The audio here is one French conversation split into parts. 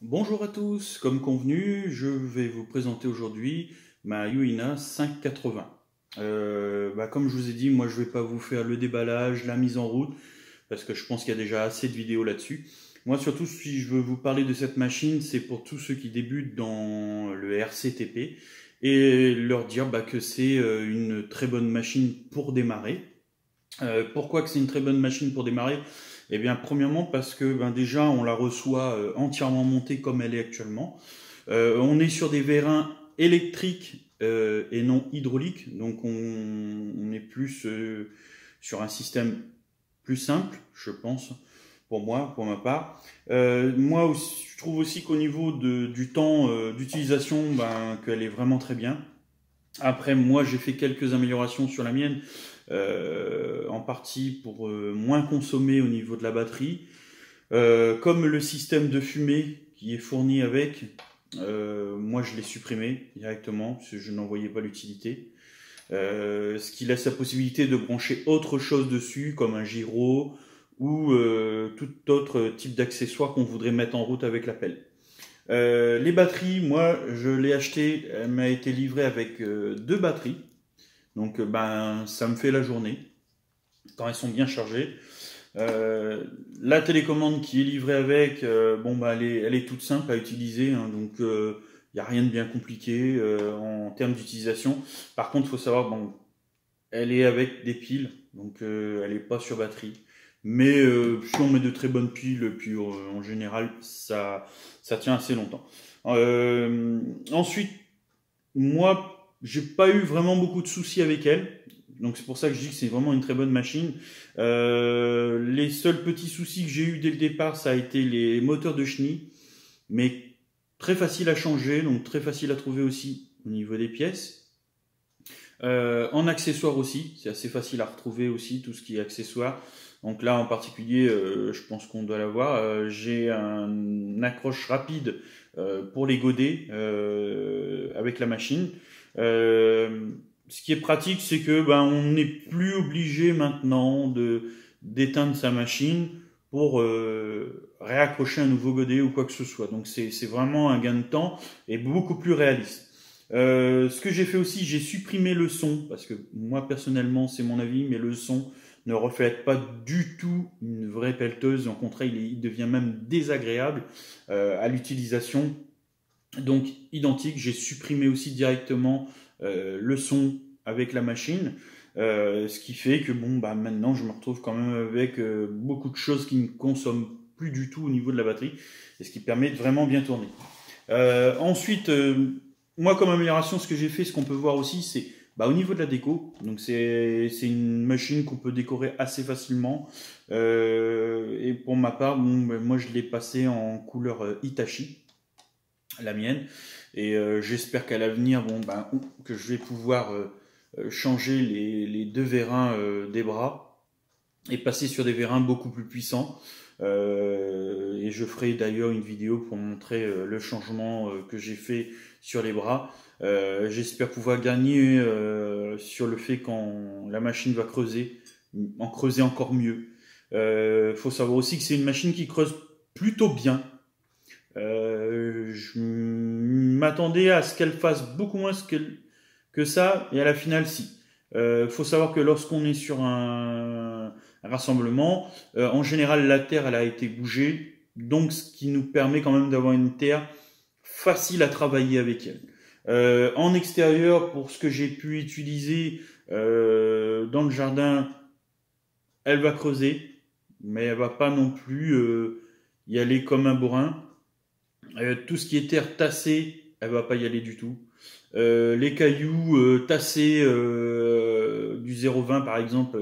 Bonjour à tous, comme convenu, je vais vous présenter aujourd'hui ma Yuina 580. Comme je vous ai dit, moi je vais pas vous faire le déballage, la mise en route, parce que je pense qu'il y a déjà assez de vidéos là-dessus. Moi surtout, si je veux vous parler de cette machine, c'est pour tous ceux qui débutent dans le RCTP et leur dire que c'est une très bonne machine pour démarrer. Pourquoi que c'est une très bonne machine pour démarrer? Eh bien, premièrement parce que déjà on la reçoit entièrement montée comme elle est actuellement. On est sur des vérins électriques et non hydrauliques, donc on est plus sur un système plus simple, je pense, pour moi, pour ma part. Moi aussi, je trouve aussi qu'au niveau du temps d'utilisation, qu'elle est vraiment très bien. Après, moi, j'ai fait quelques améliorations sur la mienne, en partie pour moins consommer au niveau de la batterie. Comme le système de fumée qui est fourni avec, moi je l'ai supprimé directement parce que je n'en voyais pas l'utilité. Ce qui laisse la possibilité de brancher autre chose dessus, comme un gyro ou tout autre type d'accessoire qu'on voudrait mettre en route avec la pelle. Les batteries, moi je l'ai acheté, elle m'a été livrée avec deux batteries. Donc ça me fait la journée quand elles sont bien chargées. La télécommande qui est livrée avec, elle est toute simple à utiliser, hein, donc il n'y a rien de bien compliqué en termes d'utilisation. Par contre, il faut savoir, elle est avec des piles, donc elle n'est pas sur batterie. Mais si on met de très bonnes piles, puis en général, ça tient assez longtemps. Ensuite, moi, j'ai pas eu vraiment beaucoup de soucis avec elle. Donc c'est pour ça que je dis que c'est vraiment une très bonne machine. Les seuls petits soucis que j'ai eu dès le départ, ça a été les moteurs de chenilles, mais très facile à changer, donc très facile à trouver aussi au niveau des pièces. En accessoires aussi, c'est assez facile à retrouver aussi tout ce qui est accessoires. Donc là en particulier, je pense qu'on doit l'avoir. J'ai un accroche rapide pour les godets avec la machine. Ce qui est pratique, c'est que on n'est plus obligé maintenant de d'éteindre sa machine pour réaccrocher un nouveau godet ou quoi que ce soit. Donc c'est vraiment un gain de temps et beaucoup plus réaliste. Ce que j'ai fait aussi, j'ai supprimé le son, parce que moi personnellement c'est mon avis, mais le son ne reflète pas du tout une vraie pelleteuse. Au contraire, il devient même désagréable à l'utilisation. Donc identique, j'ai supprimé aussi directement le son avec la machine. Ce qui fait que maintenant je me retrouve quand même avec beaucoup de choses qui ne consomment plus du tout au niveau de la batterie, et ce qui permet de vraiment bien tourner. Ensuite, moi comme amélioration, ce que j'ai fait, ce qu'on peut voir aussi, c'est au niveau de la déco. Donc c'est une machine qu'on peut décorer assez facilement. Et pour ma part, moi je l'ai passé en couleur Hitachi, la mienne. Et j'espère qu'à l'avenir, que je vais pouvoir changer les deux vérins des bras et passer sur des vérins beaucoup plus puissants. Et je ferai d'ailleurs une vidéo pour montrer le changement que j'ai fait sur les bras. J'espère pouvoir gagner sur le fait quand la machine va creuser, en creuser encore mieux. Faut savoir aussi que c'est une machine qui creuse plutôt bien. Je m'attendais à ce qu'elle fasse beaucoup moins que ça, et à la finale, si. Faut savoir que lorsqu'on est sur un rassemblement, en général, la terre, elle a été bougée, donc ce qui nous permet quand même d'avoir une terre facile à travailler avec elle. En extérieur, pour ce que j'ai pu utiliser dans le jardin, elle va creuser, mais elle va pas non plus y aller comme un bourrin. Tout ce qui est terre tassée, elle va pas y aller du tout. Les cailloux tassés du 0,20 par exemple,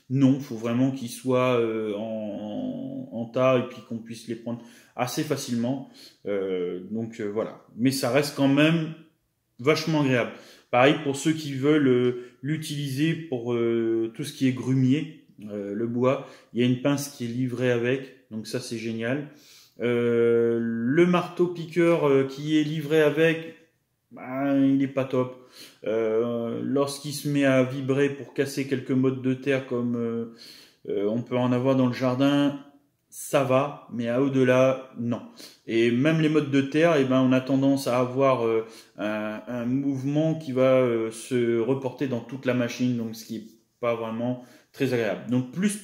non, faut vraiment qu'ils soient en tas et puis qu'on puisse les prendre assez facilement. Voilà. Mais ça reste quand même vachement agréable. Pareil pour ceux qui veulent l'utiliser pour tout ce qui est grumier, le bois. Il y a une pince qui est livrée avec, donc ça c'est génial. Le marteau piqueur qui est livré avec, il n'est pas top. Lorsqu'il se met à vibrer pour casser quelques mottes de terre comme on peut en avoir dans le jardin, ça va, mais à au-delà, non. Et même les modes de terre, eh ben, on a tendance à avoir un mouvement qui va se reporter dans toute la machine, donc ce qui est pas vraiment très agréable. Donc plus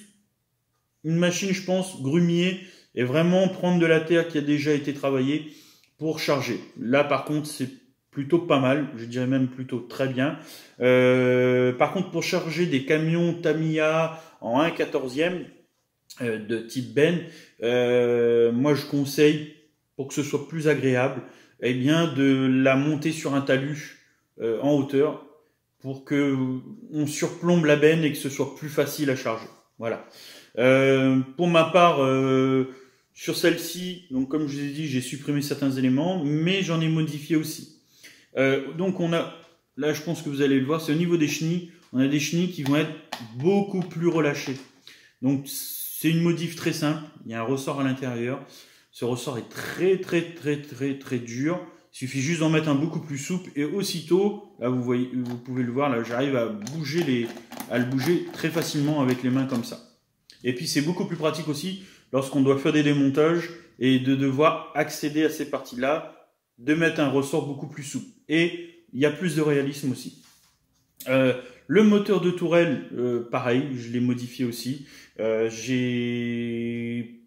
une machine, je pense, grumier et vraiment prendre de la terre qui a déjà été travaillée pour charger. Là, par contre, c'est plutôt pas mal, je dirais même plutôt très bien. Par contre, pour charger des camions Tamiya en 1/14e de type Ben, moi je conseille, pour que ce soit plus agréable, eh bien de la monter sur un talus en hauteur pour que on surplombe la benne et que ce soit plus facile à charger. Voilà. Pour ma part, sur celle-ci, donc comme je vous ai dit, j'ai supprimé certains éléments, mais j'en ai modifié aussi. Donc on a, là je pense que vous allez le voir, c'est au niveau des chenilles, on a des chenilles qui vont être beaucoup plus relâchées. Donc c'est une modif très simple, il y a un ressort à l'intérieur, ce ressort est très dur. Il suffit juste d'en mettre un beaucoup plus souple et aussitôt, là vous voyez, vous pouvez le voir, là j'arrive à le bouger très facilement avec les mains comme ça. Et puis c'est beaucoup plus pratique aussi lorsqu'on doit faire des démontages et de devoir accéder à ces parties-là, de mettre un ressort beaucoup plus souple. Et il y a plus de réalisme aussi. Le moteur de tourelle, pareil, je l'ai modifié aussi. J'ai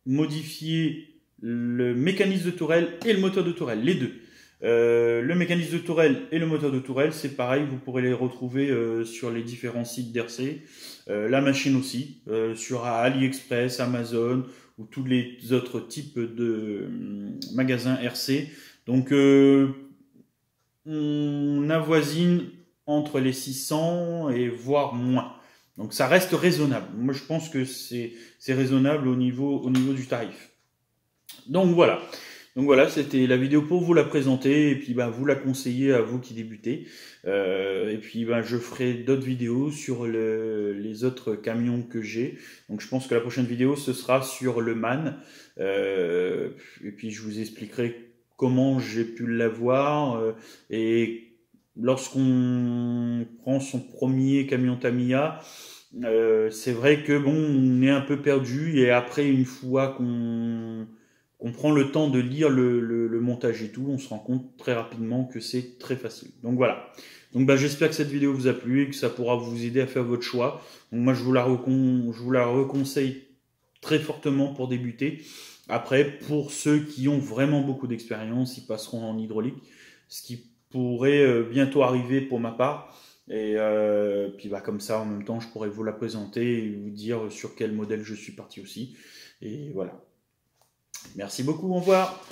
modifié le mécanisme de tourelle et le moteur de tourelle, les deux. Le mécanisme de tourelle et le moteur de tourelle, c'est pareil, vous pourrez les retrouver sur les différents sites d'RC. La machine aussi, sur AliExpress, Amazon ou tous les autres types de magasins RC. Donc on avoisine entre les 600 et voire moins. Donc ça reste raisonnable. Moi je pense que c'est raisonnable au niveau du tarif. Donc voilà. Donc voilà, c'était la vidéo pour vous la présenter et puis vous la conseiller à vous qui débutez. Et puis je ferai d'autres vidéos sur les autres camions que j'ai. Donc je pense que la prochaine vidéo ce sera sur le MAN. Et puis je vous expliquerai comment j'ai pu l'avoir et lorsqu'on prend son premier camion Tamiya, c'est vrai que on est un peu perdu et après une fois qu'on prend le temps de lire le montage et tout, on se rend compte très rapidement que c'est très facile. Donc voilà. Donc j'espère que cette vidéo vous a plu et que ça pourra vous aider à faire votre choix. Donc moi je vous la reconseille très fortement pour débuter. Après, pour ceux qui ont vraiment beaucoup d'expérience, ils passeront en hydraulique, ce qui pourrait bientôt arriver pour ma part. Et puis comme ça, en même temps, je pourrais vous la présenter et vous dire sur quel modèle je suis parti aussi. Et voilà. Merci beaucoup, au revoir.